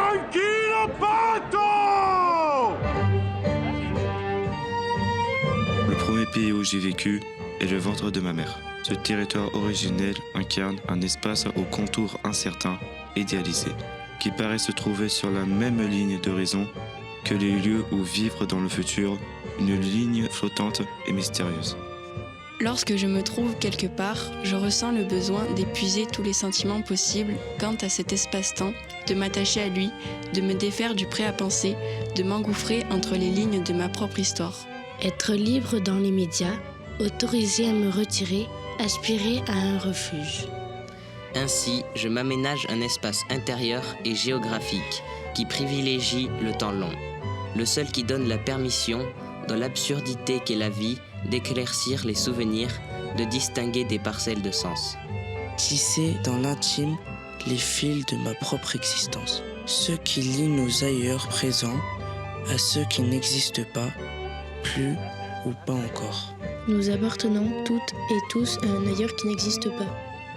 Tranquillo Pato! Le premier pays où j'ai vécu est le ventre de ma mère. Ce territoire originel incarne un espace aux contours incertains, idéalisés, qui paraît se trouver sur la même ligne d'horizon que les lieux où vivre dans le futur, une ligne flottante et mystérieuse. Lorsque je me trouve quelque part, je ressens le besoin d'épuiser tous les sentiments possibles quant à cet espace-temps, de m'attacher à lui, de me défaire du prêt à penser, de m'engouffrer entre les lignes de ma propre histoire. Être libre dans les médias, autorisé à me retirer, aspirer à un refuge. Ainsi, je m'aménage un espace intérieur et géographique qui privilégie le temps long, le seul qui donne la permission, dans l'absurdité qu'est la vie, d'éclaircir les souvenirs, de distinguer des parcelles de sens. Tisser dans l'intime les fils de ma propre existence, ceux qui lient nos ailleurs présents à ceux qui n'existent pas, plus ou pas encore. Nous appartenons toutes et tous à un ailleurs qui n'existe pas.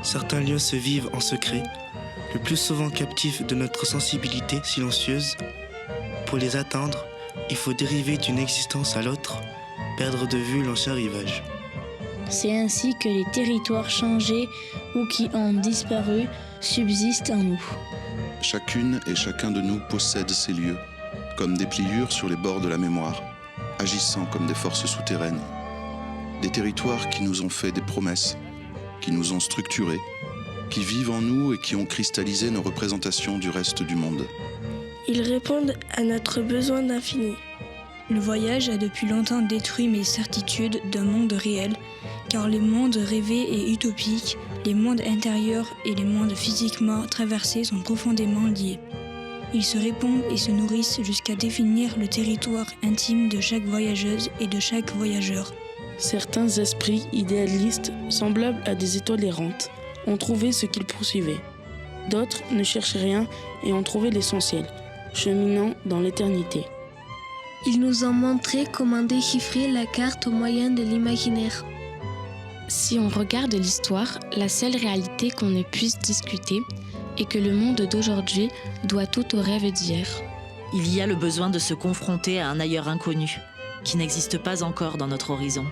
Certains lieux se vivent en secret, le plus souvent captifs de notre sensibilité silencieuse. Pour les atteindre, il faut dériver d'une existence à l'autre, perdre de vue l'ancien rivage. C'est ainsi que les territoires changés ou qui ont disparu subsistent en nous. Chacune et chacun de nous possède ces lieux, comme des pliures sur les bords de la mémoire, agissant comme des forces souterraines. Des territoires qui nous ont fait des promesses, qui nous ont structurés, qui vivent en nous et qui ont cristallisé nos représentations du reste du monde. Ils répondent à notre besoin d'infini. Le voyage a depuis longtemps détruit mes certitudes d'un monde réel, car les mondes rêvés et utopiques, les mondes intérieurs et les mondes physiquement traversés sont profondément liés. Ils se répondent et se nourrissent jusqu'à définir le territoire intime de chaque voyageuse et de chaque voyageur. Certains esprits idéalistes, semblables à des étoiles errantes, ont trouvé ce qu'ils poursuivaient. D'autres ne cherchaient rien et ont trouvé l'essentiel, cheminant dans l'éternité. Ils nous ont montré comment déchiffrer la carte au moyen de l'imaginaire. Si on regarde l'histoire, la seule réalité qu'on ne puisse discuter est que le monde d'aujourd'hui doit tout au rêve d'hier. Il y a le besoin de se confronter à un ailleurs inconnu, qui n'existe pas encore dans notre horizon.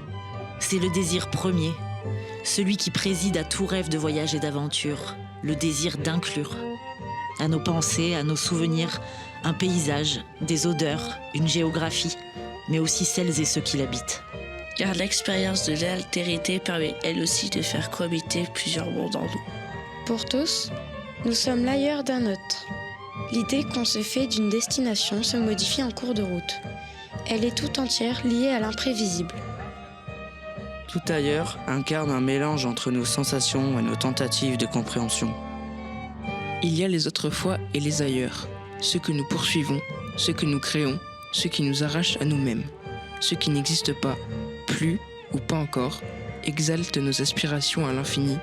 C'est le désir premier, celui qui préside à tout rêve de voyage et d'aventure, le désir d'inclure. À nos pensées, à nos souvenirs, un paysage, des odeurs, une géographie, mais aussi celles et ceux qui l'habitent. Car l'expérience de l'altérité permet elle aussi de faire cohabiter plusieurs mondes en nous. Pour tous, nous sommes l'ailleurs d'un autre. L'idée qu'on se fait d'une destination se modifie en cours de route. Elle est tout entière liée à l'imprévisible. Tout ailleurs incarne un mélange entre nos sensations et nos tentatives de compréhension. Il y a les autrefois et les ailleurs, ceux que nous poursuivons, ceux que nous créons, ceux qui nous arrachent à nous-mêmes, ceux qui n'existent pas, plus ou pas encore, exaltent nos aspirations à l'infini,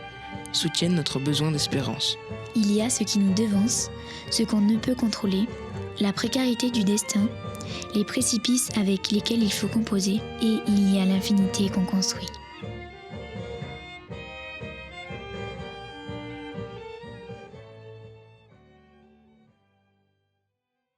soutiennent notre besoin d'espérance. Il y a ce qui nous devance, ce qu'on ne peut contrôler, la précarité du destin, les précipices avec lesquels il faut composer, et il y a l'infinité qu'on construit.